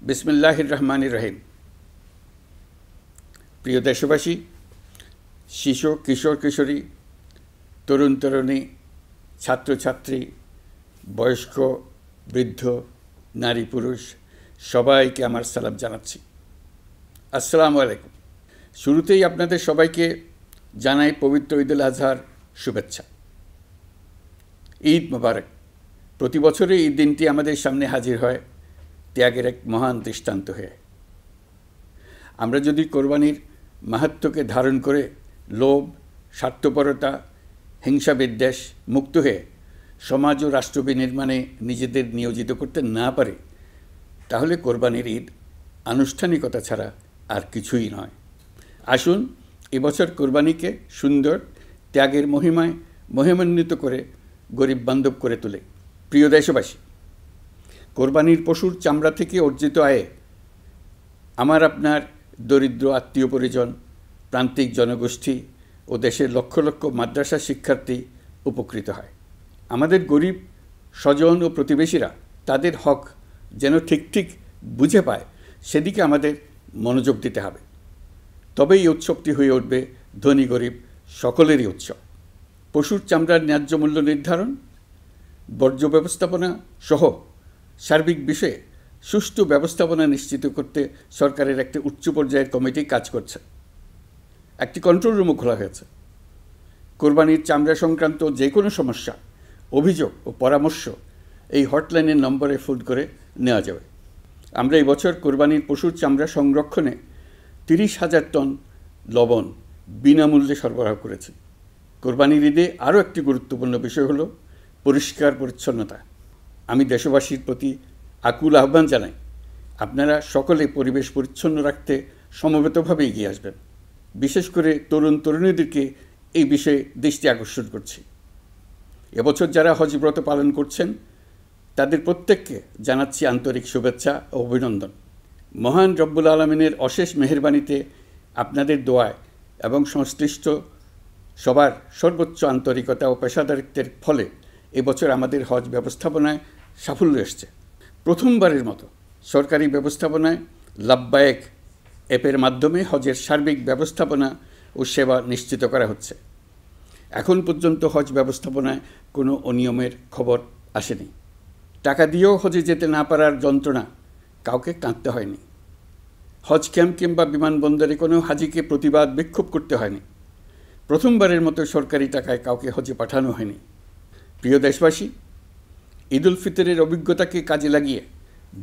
বিসমিল্লাহির রহমানির রহিম। প্রিয় দেশবাসী, শিশু, কিশোর কিশোরী, তরুণ তরুণী, ছাত্রছাত্রী, বয়স্ক, বৃদ্ধ, নারী পুরুষ সবাইকে আমার সালাম জানাচ্ছি। আসসালামু আলাইকুম। শুরুতেই আপনাদের সবাইকে জানাই পবিত্র ঈদুল আজহার শুভেচ্ছা। ঈদ মোবারক। প্রতি বছরই এই দিনটি আমাদের সামনে হাজির হয় ত্যাগের এক মহান দৃষ্টান্ত হয়ে। আমরা যদি কোরবানির মাহাত্ম্যকে ধারণ করে লোভ, স্বার্থপরতা, হিংসা বিদ্বেষ মুক্ত হয়ে সমাজ ও রাষ্ট্র বিনির্মাণে নিজেদের নিয়োজিত করতে না পারি, তাহলে কোরবানির ঈদ আনুষ্ঠানিকতা ছাড়া আর কিছুই নয়। আসুন এবছর কোরবানিকে সুন্দর, ত্যাগের মহিমায় মহিমান্বিত করে গরিব বান্ধব করে তোলে। প্রিয় দেশবাসী, কোরবানির পশুর চামড়া থেকে অর্জিত আয়ে আমার আপনার দরিদ্র আত্মীয় পরিজন, প্রান্তিক জনগোষ্ঠী ও দেশের লক্ষ লক্ষ মাদ্রাসা শিক্ষার্থী উপকৃত হয়। আমাদের গরিব স্বজন ও প্রতিবেশীরা তাদের হক যেন ঠিক ঠিক বুঝে পায়, সেদিকে আমাদের মনোযোগ দিতে হবে। তবেই এই উৎসবটি হয়ে উঠবে ধনী গরিব সকলেরই উৎসব। পশুর চামড়ার ন্যায্য মূল্য নির্ধারণ, বর্জ্য ব্যবস্থাপনা সহ সার্বিক বিষয়ে সুষ্ঠু ব্যবস্থাপনা নিশ্চিত করতে সরকারের একটি উচ্চ পর্যায়ের কমিটি কাজ করছে। একটি কন্ট্রোল রুমও খোলা হয়েছে। কোরবানির চামড়া সংক্রান্ত যে কোনো সমস্যা, অভিযোগ ও পরামর্শ এই হটলাইনের নম্বরে ফোন করে নেওয়া যাবে। আমরা এই বছর কোরবানির পশুর চামড়া সংরক্ষণে 30,000 টন লবণ বিনামূল্যে সরবরাহ করেছি। কোরবানির ঈদে আরও একটি গুরুত্বপূর্ণ বিষয় হলো পরিষ্কার পরিচ্ছন্নতা। আমি দেশবাসীর প্রতি আকুল আহ্বান জানাই, আপনারা সকলে পরিবেশ পরিচ্ছন্ন রাখতে সমবেতভাবে এগিয়ে আসবেন। বিশেষ করে তরুণ তরুণীদেরকে এই বিষয়ে দৃষ্টি আকর্ষণ করছি। এবছর যারা হজব্রত পালন করছেন তাদের প্রত্যেককে জানাচ্ছি আন্তরিক শুভেচ্ছা ও অভিনন্দন। মহান রব্বুল আলমিনের অশেষ মেহেরবানিতে, আপনাদের দোয়ায় এবং সংশ্লিষ্ট সবার সর্বোচ্চ আন্তরিকতা ও পেশাদারিত্বের ফলে এবছর আমাদের হজ ব্যবস্থাপনায় সাফল্য এসছে। প্রথমবারের মতো সরকারি ব্যবস্থাপনায় লাব্বায়েক অ্যাপের মাধ্যমে হজের সার্বিক ব্যবস্থাপনা ও সেবা নিশ্চিত করা হচ্ছে। এখন পর্যন্ত হজ ব্যবস্থাপনায় কোনো অনিয়মের খবর আসেনি। টাকা দিয়েও হজে যেতে না পারার যন্ত্রণা কাউকে কাঁদতে হয়নি। হজ ক্যাম্প কিংবা বিমানবন্দরে কোনো হাজিকে প্রতিবাদ বিক্ষোভ করতে হয়নি। প্রথমবারের মতো সরকারি টাকায় কাউকে হজে পাঠানো হয়নি। প্রিয় দেশবাসী, ঈদুল ফিতরের অভিজ্ঞতাকে কাজে লাগিয়ে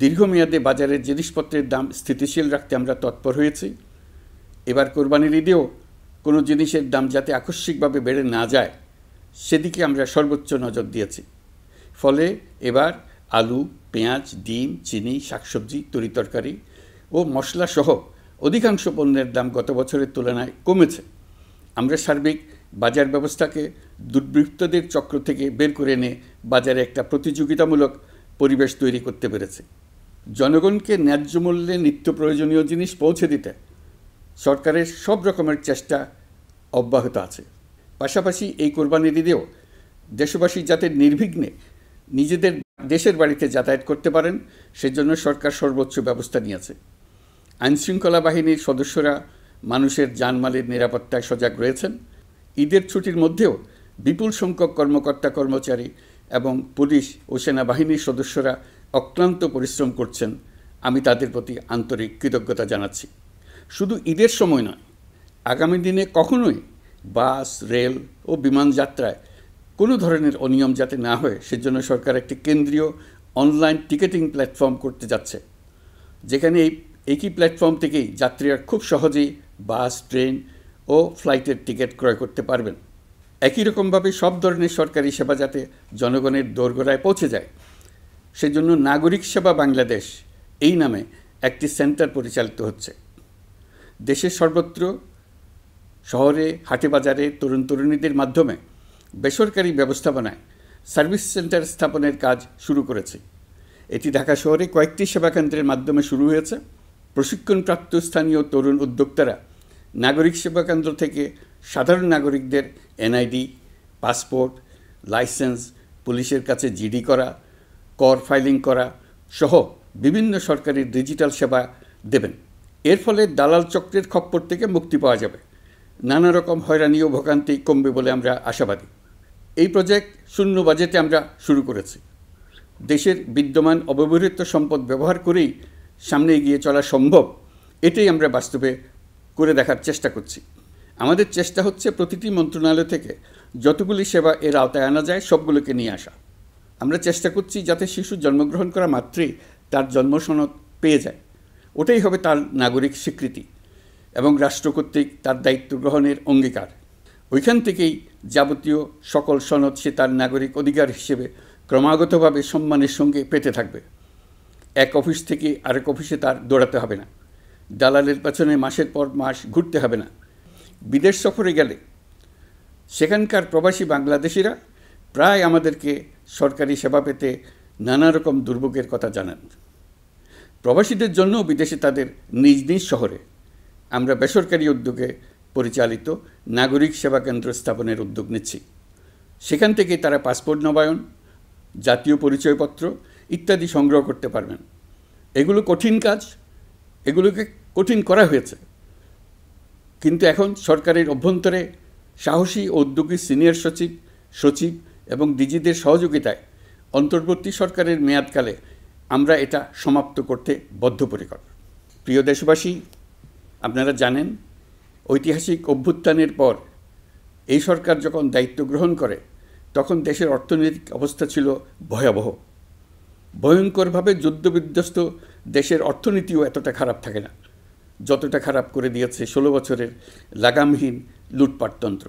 দীর্ঘমেয়াদে বাজারের জিনিসপত্রের দাম স্থিতিশীল রাখতে আমরা তৎপর হয়েছি। এবার কোরবানির ঈদেও কোনো জিনিসের দাম যাতে আকস্মিকভাবে বেড়ে না যায়, সেদিকে আমরা সর্বোচ্চ নজর দিয়েছি। ফলে এবার আলু, পেঁয়াজ, ডিম, চিনি, শাকসবজি, তরিতরকারি ও মশলাসহ অধিকাংশ পণ্যের দাম গত বছরের তুলনায় কমেছে। আমরা সার্বিক বাজার ব্যবস্থাকে দুর্বৃত্তদের চক্র থেকে বের করে এনে বাজারে একটা প্রতিযোগিতামূলক পরিবেশ তৈরি করতে পেরেছি। জনগণকে ন্যায্য মূল্যে নিত্য প্রয়োজনীয় জিনিস পৌঁছে দিতে সরকারের সব রকমের চেষ্টা অব্যাহত আছে। পাশাপাশি এই কোরবানির ঈদেও দেশবাসী যাতে নির্বিঘ্নে নিজেদের দেশের বাড়িতে যাতায়াত করতে পারেন, সেজন্য সরকার সর্বোচ্চ ব্যবস্থা নিয়েছে। আইনশৃঙ্খলা বাহিনীর সদস্যরা মানুষের জানমালের নিরাপত্তায় সজাগ রয়েছেন। ঈদের ছুটির মধ্যেও বিপুল সংখ্যক কর্মকর্তা কর্মচারী এবং পুলিশ ও সেনাবাহিনীর সদস্যরা অক্লান্ত পরিশ্রম করছেন। আমি তাদের প্রতি আন্তরিক কৃতজ্ঞতা জানাচ্ছি। শুধু ঈদের সময় নয়, আগামী দিনে কখনোই বাস, রেল ও বিমান যাত্রায় কোনো ধরনের অনিয়ম যাতে না হয়, সেজন্য সরকার একটি কেন্দ্রীয় অনলাইন টিকেটিং প্ল্যাটফর্ম করতে যাচ্ছে, যেখানে এই একই প্ল্যাটফর্ম থেকেই যাত্রীরা খুব সহজেই বাস, ট্রেন ও ফ্লাইটের টিকিট ক্রয় করতে পারবেন। একই রকমভাবে সব ধরনের সরকারি সেবা যাতে জনগণের দোরগোড়ায় পৌঁছে যায়, সেজন্য নাগরিক সেবা বাংলাদেশ এই নামে একটি সেন্টার পরিচালিত হচ্ছে। দেশের সর্বত্র শহরে, হাটে বাজারে তরুণ তরুণীদের মাধ্যমে বেসরকারি ব্যবস্থাপনায় সার্ভিস সেন্টার স্থাপনের কাজ শুরু করেছে। এটি ঢাকা শহরে কয়েকটি সেবাকেন্দ্রের মাধ্যমে শুরু হয়েছে। প্রশিক্ষণপ্রাপ্ত স্থানীয় তরুণ উদ্যোক্তারা নাগরিক সেবা কেন্দ্র থেকে সাধারণ নাগরিকদের এনআইডি, পাসপোর্ট, লাইসেন্স, পুলিশের কাছে জিডি করা, কর ফাইলিং করা সহ বিভিন্ন সরকারি ডিজিটাল সেবা দেবেন। এর ফলে দালাল চক্রের খপ্পর থেকে মুক্তি পাওয়া যাবে, নানা রকম হয়রানি ও ভোগান্তি কমবে বলে আমরা আশাবাদী। এই প্রজেক্ট শূন্য বাজেটে আমরা শুরু করেছি। দেশের বিদ্যমান অব্যবহৃত সম্পদ ব্যবহার করেই সামনে এগিয়ে চলা সম্ভব, এটাই আমরা বাস্তবে করে দেখার চেষ্টা করছি। আমাদের চেষ্টা হচ্ছে প্রতিটি মন্ত্রণালয় থেকে যতগুলি সেবা এর আওতায় আনা যায় সবগুলোকে নিয়ে আসা। আমরা চেষ্টা করছি যাতে শিশু জন্মগ্রহণ করা মাত্রই তার জন্ম সনদ পেয়ে যায়। ওটাই হবে তার নাগরিক স্বীকৃতি এবং রাষ্ট্র কর্তৃক তার দায়িত্ব গ্রহণের অঙ্গীকার। ওইখান থেকেই যাবতীয় সকল সনদ সে তার নাগরিক অধিকার হিসেবে ক্রমাগতভাবে সম্মানের সঙ্গে পেতে থাকবে। এক অফিস থেকে আরেক অফিসে তার দৌড়াতে হবে না, দালালের পেছনে মাসের পর মাস ঘুরতে হবে না। বিদেশ সফরে গেলে সেখানকার প্রবাসী বাংলাদেশিরা প্রায় আমাদেরকে সরকারি সেবা পেতে নানা রকম দুর্ভোগের কথা জানান। প্রবাসীদের জন্য বিদেশে তাদের নিজ নিজ শহরে আমরা বেসরকারি উদ্যোগে পরিচালিত নাগরিক সেবা কেন্দ্র স্থাপনের উদ্যোগ নিচ্ছি। সেখান থেকে তারা পাসপোর্ট নবায়ন, জাতীয় পরিচয়পত্র ইত্যাদি সংগ্রহ করতে পারবেন। এগুলো কঠিন কাজ, এগুলোকে কঠিন করা হয়েছে, কিন্তু এখন সরকারের অভ্যন্তরে সাহসী ও উদ্যোগী সিনিয়র সচিব এবং ডিজিদের সহযোগিতায় অন্তর্বর্তী সরকারের মেয়াদকালে আমরা এটা সমাপ্ত করতে বদ্ধপরিকর। প্রিয় দেশবাসী, আপনারা জানেন ঐতিহাসিক অভ্যুত্থানের পর এই সরকার যখন দায়িত্ব গ্রহণ করে তখন দেশের অর্থনৈতিক অবস্থা ছিল ভয়াবহ। ভয়ঙ্করভাবে যুদ্ধবিধ্বস্ত দেশের অর্থনীতিও এতটা খারাপ থাকে না যতটা খারাপ করে দিয়েছে 16 বছরের লাগামহীন লুটপাটতন্ত্র।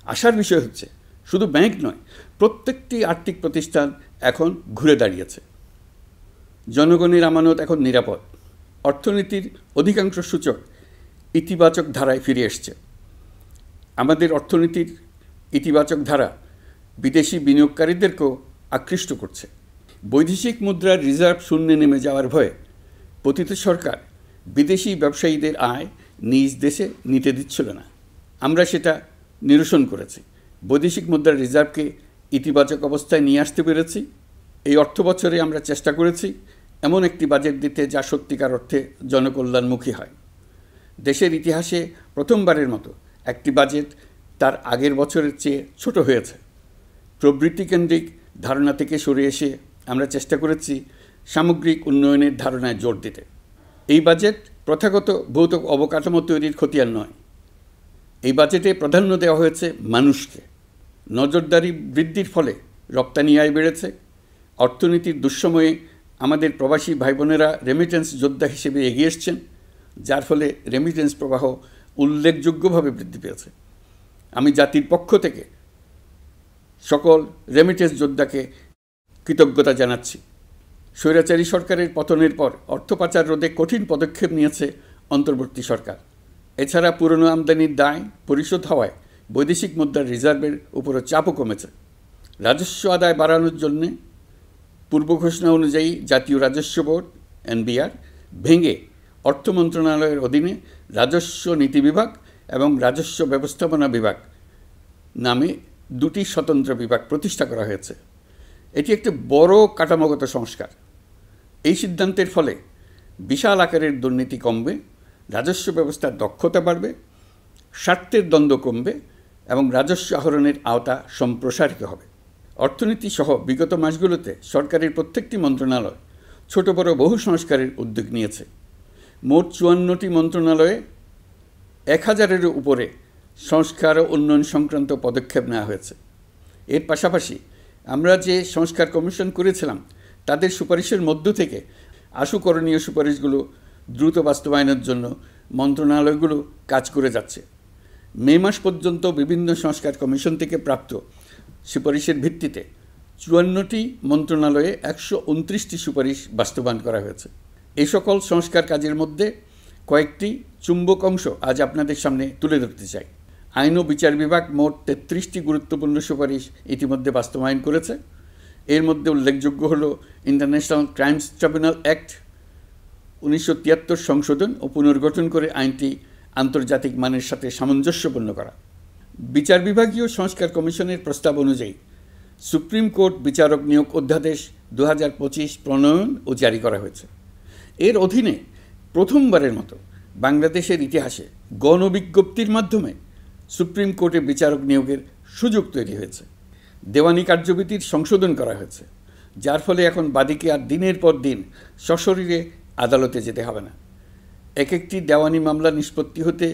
আশার বিষয় হচ্ছে শুধু ব্যাংক নয়, প্রত্যেকটি আর্থিক প্রতিষ্ঠান এখন ঘুরে দাঁড়িয়েছে। জনগণের আমানত এখন নিরাপদ। অর্থনীতির অধিকাংশ সূচক ইতিবাচক ধারায় ফিরে এসছে। আমাদের অর্থনীতির ইতিবাচক ধারা বিদেশি বিনিয়োগকারীদেরকেও আকৃষ্ট করছে। বৈদেশিক মুদ্রার রিজার্ভ শূন্যে নেমে যাওয়ার ভয়ে পতিত সরকার বিদেশি ব্যবসায়ীদের আয় নিজ দেশে নিতে দিচ্ছিল না। আমরা সেটা নিরসন করেছি, বৈদেশিক মুদ্রার রিজার্ভকে ইতিবাচক অবস্থায় নিয়ে আসতে পেরেছি। এই অর্থ বছরে আমরা চেষ্টা করেছি এমন একটি বাজেট দিতে যা সত্যিকার অর্থে জনকল্যাণমুখী হয়। দেশের ইতিহাসে প্রথমবারের মতো একটি বাজেট তার আগের বছরের চেয়ে ছোট হয়েছে। প্রবৃত্তিকেন্দ্রিক ধারণা থেকে সরে এসে আমরা চেষ্টা করেছি সামগ্রিক উন্নয়নের ধারণায় জোর দিতে। এই বাজেট প্রথাগত ভৌত অবকাঠামো তৈরির খতিয়ান নয়। এই বাজেটে প্রাধান্য দেওয়া হয়েছে মানুষকে। নজরদারি বৃদ্ধির ফলে রপ্তানি আয় বেড়েছে। অর্থনীতির দুঃসময়ে আমাদের প্রবাসী ভাই বোনেরা রেমিটেন্স যোদ্ধা হিসেবে এগিয়ে এসছেন, যার ফলে রেমিটেন্স প্রবাহ উল্লেখযোগ্যভাবে বৃদ্ধি পেয়েছে। আমি জাতির পক্ষ থেকে সকল রেমিটেন্স যোদ্ধাকে কৃতজ্ঞতা জানাচ্ছি। স্বৈরাচারী সরকারের পতনের পর অর্থ পাচার রোধে কঠিন পদক্ষেপ নিয়েছে অন্তর্বর্তী সরকার। এছাড়া পুরনো আমদানির দায় পরিশোধ হওয়ায় বৈদেশিক মুদ্রার রিজার্ভের উপরও চাপও কমেছে। রাজস্ব আদায় বাড়ানোর জন্য পূর্ব ঘোষণা অনুযায়ী জাতীয় রাজস্ব বোর্ড NBR ভেঙে অর্থ মন্ত্রণালয়ের অধীনে রাজস্ব নীতি বিভাগ এবং রাজস্ব ব্যবস্থাপনা বিভাগ নামে দুটি স্বতন্ত্র বিভাগ প্রতিষ্ঠা করা হয়েছে। এটি একটি বড় কাঠামোগত সংস্কার। এই সিদ্ধান্তের ফলে বিশাল আকারের দুর্নীতি কমবে, রাজস্ব ব্যবস্থার দক্ষতা বাড়বে, স্বার্থের দ্বন্দ্ব কমবে এবং রাজস্ব আহরণের আওতা সম্প্রসারিত হবে। অর্থনীতি সহ বিগত মাসগুলোতে সরকারের প্রত্যেকটি মন্ত্রণালয় ছোট বড় বহু সংস্কারের উদ্যোগ নিয়েছে। মোট 54টি মন্ত্রণালয়ে 1000-এরও উপরে সংস্কার ও উন্নয়ন সংক্রান্ত পদক্ষেপ নেওয়া হয়েছে। এর পাশাপাশি আমরা যে সংস্কার কমিশন করেছিলাম তাদের সুপারিশের মধ্য থেকে আশু করণীয় সুপারিশগুলো দ্রুত বাস্তবায়নের জন্য মন্ত্রণালয়গুলো কাজ করে যাচ্ছে। মে মাস পর্যন্ত বিভিন্ন সংস্কার কমিশন থেকে প্রাপ্ত সুপারিশের ভিত্তিতে 54টি মন্ত্রণালয়ে 129টি সুপারিশ বাস্তবায়ন করা হয়েছে। এই সকল সংস্কার কাজের মধ্যে কয়েকটি চুম্বক অংশ আজ আপনাদের সামনে তুলে ধরতে চাই। আইন ও বিচার বিভাগ মোট 33টি গুরুত্বপূর্ণ সুপারিশ ইতিমধ্যে বাস্তবায়ন করেছে। এর মধ্যে উল্লেখযোগ্য হল ইন্টারন্যাশনাল ক্রাইমস ট্রাইব্যুনাল অ্যাক্ট 1973 সংশোধন ও পুনর্গঠন করে আইনটি আন্তর্জাতিক মানের সাথে সামঞ্জস্যপূর্ণ করা। বিচার বিভাগীয় সংস্কার কমিশনের প্রস্তাব অনুযায়ী সুপ্রিম কোর্ট বিচারক নিয়োগ অধ্যাদেশ 2025 প্রণয়ন ও জারি করা হয়েছে। এর অধীনে প্রথমবারের মতো বাংলাদেশের ইতিহাসে গণবিজ্ঞপ্তির মাধ্যমে সুপ্রিম কোর্টে বিচারক নিয়োগের সুযোগ তৈরি হয়েছে। দেওয়ানি কার্যবিধির সংশোধন করা হয়েছে, যার ফলে এখন বাদীকে আর দিনের পর দিন সশরীরে আদালতে যেতে হবে না। এক একটি দেওয়ানি মামলা নিষ্পত্তি হতে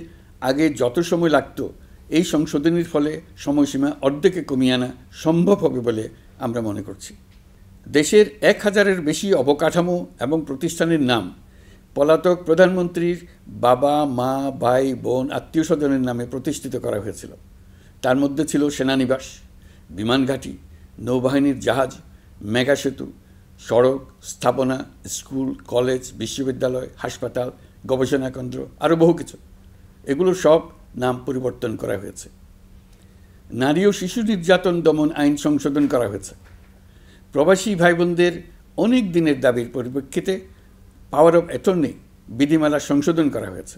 আগে যত সময় লাগত, এই সংশোধনীর ফলে সময়সীমা অর্ধেকে কমিয়ে আনা সম্ভব হবে বলে আমরা মনে করছি। দেশের 1000-এর বেশি অবকাঠামো এবং প্রতিষ্ঠানের নাম পলাতক প্রধানমন্ত্রীর বাবা, মা, ভাই, বোন, আত্মীয় স্বজনের নামে প্রতিষ্ঠিত করা হয়েছিল। তার মধ্যে ছিল সেনানিবাস, বিমানঘাঁটি, নৌবাহিনীর জাহাজ, মেগা সেতু, সড়ক, স্থাপনা, স্কুল, কলেজ, বিশ্ববিদ্যালয়, হাসপাতাল, গবেষণা কেন্দ্র, আরও বহু কিছু। এগুলোর সব নাম পরিবর্তন করা হয়েছে। নারী ও শিশু নির্যাতন দমন আইন সংশোধন করা হয়েছে। প্রবাসী ভাই বোনদের অনেক দিনের দাবির পরিপ্রেক্ষিতে পাওয়ার অফ অ্যাটর্নি বিধিমালা সংশোধন করা হয়েছে।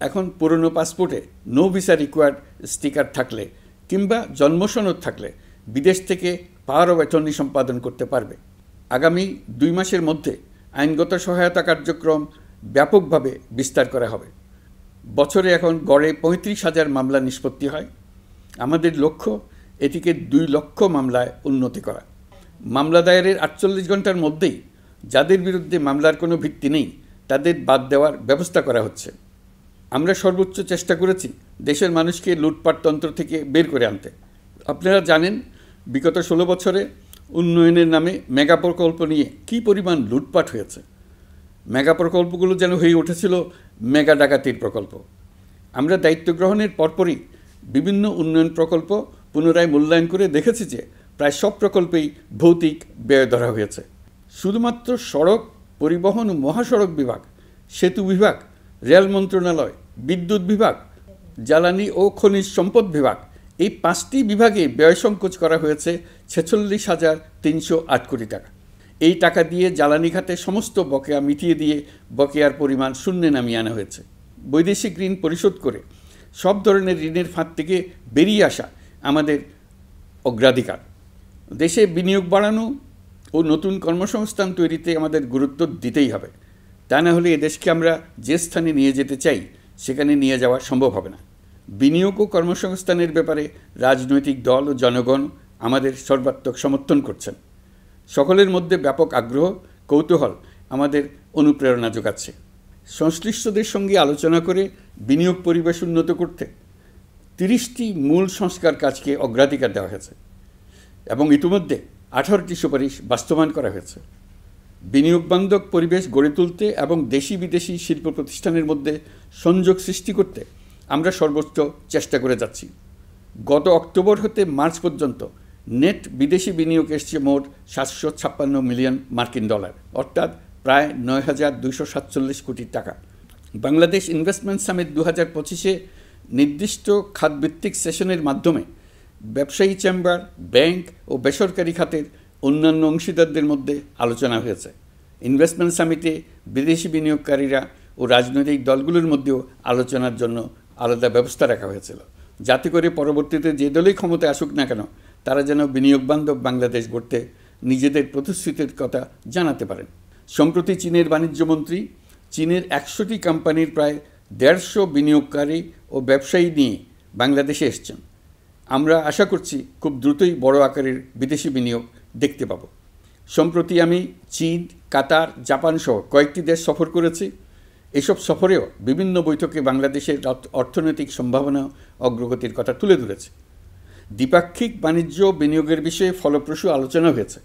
এখন পুরনো পাসপোর্টে নো ভিসা রিকোয়ার্ড স্টিকার থাকলে কিংবা জন্মসনদ থাকলে বিদেশ থেকে পাওয়ার অফ অ্যাটর্নি সম্পাদন করতে পারবে। আগামী 2 মাসের মধ্যে আইনগত সহায়তা কার্যক্রম ব্যাপকভাবে বিস্তার করা হবে। বছরে এখন গড়ে 35,000 মামলা নিষ্পত্তি হয়। আমাদের লক্ষ্য এটিকে 2 লক্ষ মামলায় উন্নতি করা। মামলা দায়েরের 48 ঘন্টার মধ্যেই যাদের বিরুদ্ধে মামলার কোনো ভিত্তি নেই তাদের বাদ দেওয়ার ব্যবস্থা করা হচ্ছে। আমরা সর্বোচ্চ চেষ্টা করেছি দেশের মানুষকে লুটপাটতন্ত্র থেকে বের করে আনতে। আপনারা জানেন, বিগত 16 বছরে উন্নয়নের নামে মেগা প্রকল্প নিয়ে কী পরিমাণ লুটপাট হয়েছে। মেগা প্রকল্পগুলো যেন হয়ে উঠেছিল মেগা ডাকাতির প্রকল্প। আমরা দায়িত্ব গ্রহণের পরপরই বিভিন্ন উন্নয়ন প্রকল্প পুনরায় মূল্যায়ন করে দেখেছি যে প্রায় সব প্রকল্পেই ভৌতিক ব্যয় ধরা হয়েছে। শুধুমাত্র সড়ক পরিবহন ও মহাসড়ক বিভাগ, সেতু বিভাগ, রেল মন্ত্রণালয়, বিদ্যুৎ বিভাগ, জ্বালানি ও খনিজ সম্পদ বিভাগ, এই 5টি বিভাগে ব্যয় সংকোচ করা হয়েছে 46,308 কোটি টাকা। এই টাকা দিয়ে জ্বালানি খাতে সমস্ত বকেয়া মিটিয়ে দিয়ে বকেয়ার পরিমাণ শূন্যে নামিয়ে আনা হয়েছে। বৈদেশিক ঋণ পরিশোধ করে সব ধরনের ঋণের ফাঁদ থেকে বেরিয়ে আসা আমাদের অগ্রাধিকার। দেশে বিনিয়োগ বাড়ানো ও নতুন কর্মসংস্থান তৈরিতে আমাদের গুরুত্ব দিতেই হবে। তা না হলে এদেশকে আমরা যে স্থানে নিয়ে যেতে চাই সেখানে নিয়ে যাওয়া সম্ভব হবে না। বিনিয়োগ ও কর্মসংস্থানের ব্যাপারে রাজনৈতিক দল ও জনগণ আমাদের সর্বাত্মক সমর্থন করছেন। সকলের মধ্যে ব্যাপক আগ্রহ, কৌতূহল আমাদের অনুপ্রেরণা যোগাচ্ছে। সংশ্লিষ্টদের সঙ্গে আলোচনা করে বিনিয়োগ পরিবেশ উন্নত করতে 30টি মূল সংস্কার কাজকে অগ্রাধিকার দেওয়া হয়েছে এবং ইতিমধ্যে 18টি সুপারিশ বাস্তবায়ন করা হয়েছে। বিনিয়োগ বান্ধব পরিবেশ গড়ে তুলতে এবং দেশি বিদেশি শিল্প প্রতিষ্ঠানের মধ্যে সংযোগ সৃষ্টি করতে আমরা সর্বোচ্চ চেষ্টা করে যাচ্ছি। গত অক্টোবর হতে মার্চ পর্যন্ত নেট বিদেশি বিনিয়োগ এসছে মোট 756 মিলিয়ন মার্কিন ডলার, অর্থাৎ প্রায় 9,247 কোটি টাকা। বাংলাদেশ ইনভেস্টমেন্ট সামিট 2025-এ নির্দিষ্ট খাতভিত্তিক সেশনের মাধ্যমে ব্যবসায়ী চেম্বার, ব্যাংক ও বেসরকারি খাতের অন্যান্য অংশীদারদের মধ্যে আলোচনা হয়েছে। ইনভেস্টমেন্ট সামিটে বিদেশি বিনিয়োগকারীরা ও রাজনৈতিক দলগুলোর মধ্যেও আলোচনার জন্য আলাদা ব্যবস্থা রাখা হয়েছিল, যাতে করে পরবর্তীতে যে দলই ক্ষমতায় আসুক না কেন তারা যেন বিনিয়োগ বান্ধব বাংলাদেশ গড়তে নিজেদের প্রতিশ্রুতির কথা জানাতে পারেন। সম্প্রতি চীনের বাণিজ্যমন্ত্রী চীনের 100টি কোম্পানির প্রায় 150 বিনিয়োগকারী ও ব্যবসায়ী নিয়ে বাংলাদেশে এসছেন। আমরা আশা করছি খুব দ্রুতই বড় আকারের বিদেশি বিনিয়োগ দেখতে পাব। সম্প্রতি আমি চীন, কাতার, জাপান সহ কয়েকটি দেশ সফর করেছি। এসব সফরেও বিভিন্ন বৈঠকে বাংলাদেশের অর্থনৈতিক সম্ভাবনা অগ্রগতির কথা তুলে ধরেছি। দ্বিপাক্ষিক বাণিজ্য বিনিয়োগের বিষয়ে ফলপ্রসূ আলোচনা হয়েছে।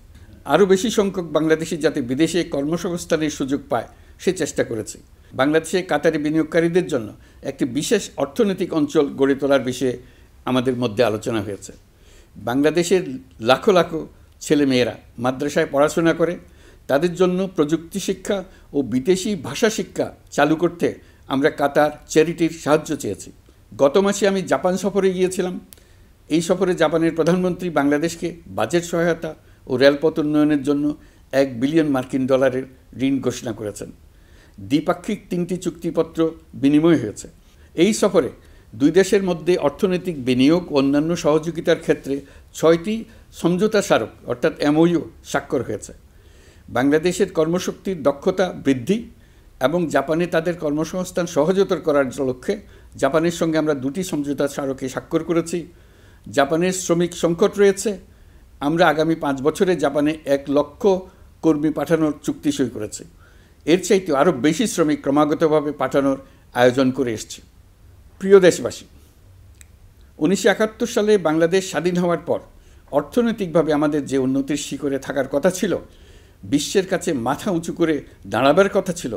আরও বেশি সংখ্যক বাংলাদেশি যাতে বিদেশে কর্মসংস্থানের সুযোগ পায় সে চেষ্টা করেছি। বাংলাদেশে কাতারি বিনিয়োগকারীদের জন্য একটি বিশেষ অর্থনৈতিক অঞ্চল গড়ে তোলার বিষয়ে আমাদের মধ্যে আলোচনা হয়েছে। বাংলাদেশের লাখো লাখো ছেলেমেয়েরা মাদ্রাসায় পড়াশোনা করে, তাদের জন্য প্রযুক্তি শিক্ষা ও বিদেশি ভাষা শিক্ষা চালু করতে আমরা কাতার চ্যারিটির সাহায্য চেয়েছি। গত মাসে আমি জাপান সফরে গিয়েছিলাম। এই সফরে জাপানের প্রধানমন্ত্রী বাংলাদেশকে বাজেট সহায়তা ও রেলপথ উন্নয়নের জন্য $1 বিলিয়ন মার্কিন ডলারের ঋণ ঘোষণা করেছেন। দ্বিপাক্ষিক 3টি চুক্তিপত্র বিনিময় হয়েছে। এই সফরে 2 দেশের মধ্যে অর্থনৈতিক বিনিয়োগ ও অন্যান্য সহযোগিতার ক্ষেত্রে 6টি সমঝোতা স্মারক অর্থাৎ MOU স্বাক্ষর হয়েছে। বাংলাদেশের কর্মশক্তির দক্ষতা বৃদ্ধি এবং জাপানে তাদের কর্মসংস্থান সহজতর করার লক্ষ্যে জাপানের সঙ্গে আমরা 2টি সমঝোতা স্মারকে স্বাক্ষর করেছি। জাপানের শ্রমিক সংকট রয়েছে, আমরা আগামী 5 বছরে জাপানে 1 লক্ষ কর্মী পাঠানোর চুক্তি সই করেছি। এর চাইতে আরও বেশি শ্রমিক ক্রমাগতভাবে পাঠানোর আয়োজন করে এসছে। প্রিয় দেশবাসী, 1971 সালে বাংলাদেশ স্বাধীন হওয়ার পর অর্থনৈতিকভাবে আমাদের যে উন্নতির শিখরে থাকার কথা ছিল, বিশ্বের কাছে মাথা উঁচু করে দাঁড়াবার কথা ছিল,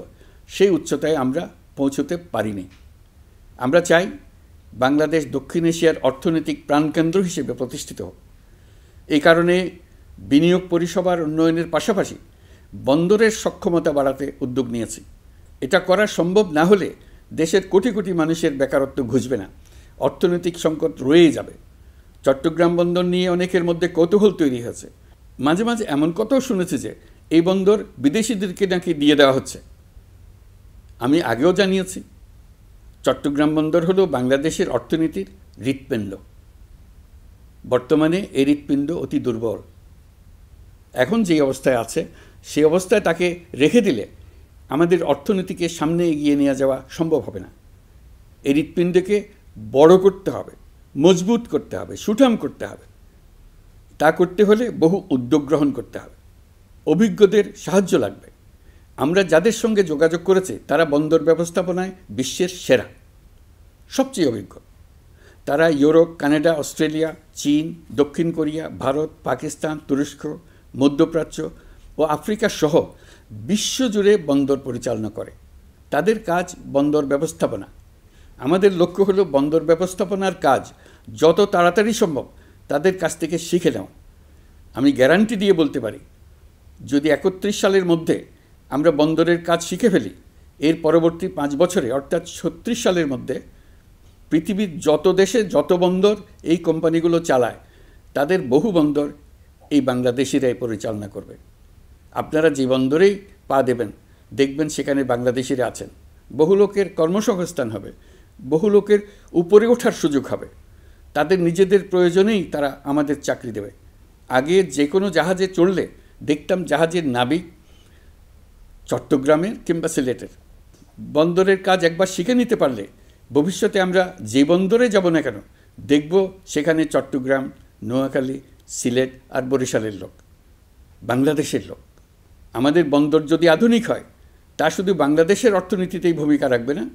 সেই উচ্চতায় আমরা পৌঁছতে পারিনি। আমরা চাই বাংলাদেশ দক্ষিণ এশিয়ার অর্থনৈতিক প্রাণকেন্দ্র হিসেবে প্রতিষ্ঠিত হোক। এই কারণে বিনিয়োগ পরিষেবার উন্নয়নের পাশাপাশি বন্দরের সক্ষমতা বাড়াতে উদ্যোগ নিয়েছি। এটা করা সম্ভব না হলে দেশের কোটি কোটি মানুষের বেকারত্ব ঘুচবে না, অর্থনৈতিক সংকট রয়েই যাবে। চট্টগ্রাম বন্দর নিয়ে অনেকের মধ্যে কৌতূহল তৈরি হয়েছে। মাঝে মাঝে এমন কথাও শুনেছি যে এই বন্দর বিদেশিদেরকে নাকি দিয়ে দেওয়া হচ্ছে। আমি আগেও জানিয়েছি, চট্টগ্রাম বন্দর হলো বাংলাদেশের অর্থনীতির হৃৎপিণ্ড। বর্তমানে এই হৃৎপিণ্ড অতি দুর্বল। এখন যে অবস্থায় আছে সেই অবস্থায় তাকে রেখে দিলে আমাদের অর্থনীতিকে সামনে এগিয়ে নিয়ে যাওয়া সম্ভব হবে না। এই হৃৎপিণ্ডকে বড় করতে হবে, মজবুত করতে হবে, সুঠাম করতে হবে। তা করতে হলে বহু উদ্যোগ গ্রহণ করতে হবে, অভিজ্ঞদের সাহায্য লাগবে। আমরা যাদের সঙ্গে যোগাযোগ করেছি তারা বন্দর ব্যবস্থাপনায় বিশ্বের সেরা, সবচেয়ে অভিজ্ঞ। তারা ইউরোপ, কানাডা, অস্ট্রেলিয়া, চীন, দক্ষিণ কোরিয়া, ভারত, পাকিস্তান, তুরস্ক, মধ্যপ্রাচ্য ও আফ্রিকা সহ বিশ্বজুড়ে বন্দর পরিচালনা করে। তাদের কাজ বন্দর ব্যবস্থাপনা। আমাদের লক্ষ্য হলো বন্দর ব্যবস্থাপনার কাজ যত তাড়াতাড়ি সম্ভব তাদের কাছ থেকে শিখে নাও। আমি গ্যারান্টি দিয়ে বলতে পারি, যদি 31 সালের মধ্যে আমরা বন্দরের কাজ শিখে ফেলি, এর পরবর্তী 5 বছরে অর্থাৎ 36 সালের মধ্যে পৃথিবীর যত দেশে যত বন্দর এই কোম্পানিগুলো চালায় তাদের বহু বন্দর এই বাংলাদেশিরাই পরিচালনা করবে। আপনারা যে বন্দরেই পা দেবেন দেখবেন সেখানে বাংলাদেশিরা আছেন। বহু লোকের কর্মসংস্থান হবে, বহু লোকের উপরে ওঠার সুযোগ হবে। তাদের নিজেদের প্রয়োজনেই তারা আমাদের চাকরি দেবে। আগে যে কোনো জাহাজে চড়লে দেখতাম জাহাজের নাবিক চট্টগ্রামের কিংবা সিলেটের। বন্দরের কাজ একবার শিখে নিতে পারলে ভবিষ্যতে আমরা যে বন্দরে যাব না কেন দেখব সেখানে চট্টগ্রাম, নোয়াখালী, সিলেট আর বরিশালের লোক, বাংলাদেশের লোক। আমাদের বন্দর যদি আধুনিক হয় তা শুধু বাংলাদেশের অর্থনীতিতেই ভূমিকা রাখবে না,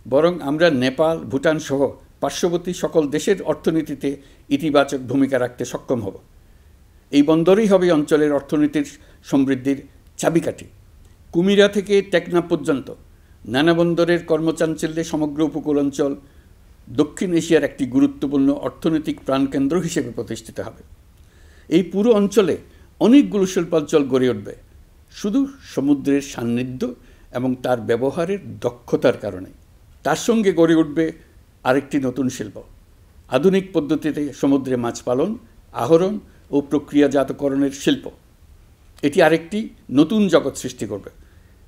বরং আমরা নেপাল, ভুটান সহ পার্শ্ববর্তী সকল দেশের অর্থনীতিতে ইতিবাচক ভূমিকা রাখতে সক্ষম হব। এই বন্দরই হবে অঞ্চলের অর্থনীতির সমৃদ্ধির চাবিকাঠি। কুমিরা থেকে টেকনাফ পর্যন্ত নানা বন্দরের কর্মচাঞ্চল্যে সমগ্র উপকূল অঞ্চল দক্ষিণ এশিয়ার একটি গুরুত্বপূর্ণ অর্থনৈতিক প্রাণকেন্দ্র হিসেবে প্রতিষ্ঠিত হবে। এই পুরো অঞ্চলে অনেকগুলো শিল্পাঞ্চল গড়ে উঠবে শুধু সমুদ্রের সান্নিধ্য এবং তার ব্যবহারের দক্ষতার কারণে। তার সঙ্গে গড়ে উঠবে আরেকটি নতুন শিল্প, আধুনিক পদ্ধতিতে সমুদ্রে মাছ পালন, আহরণ ও প্রক্রিয়াজাতকরণের শিল্প। এটি আরেকটি নতুন জগৎ সৃষ্টি করবে।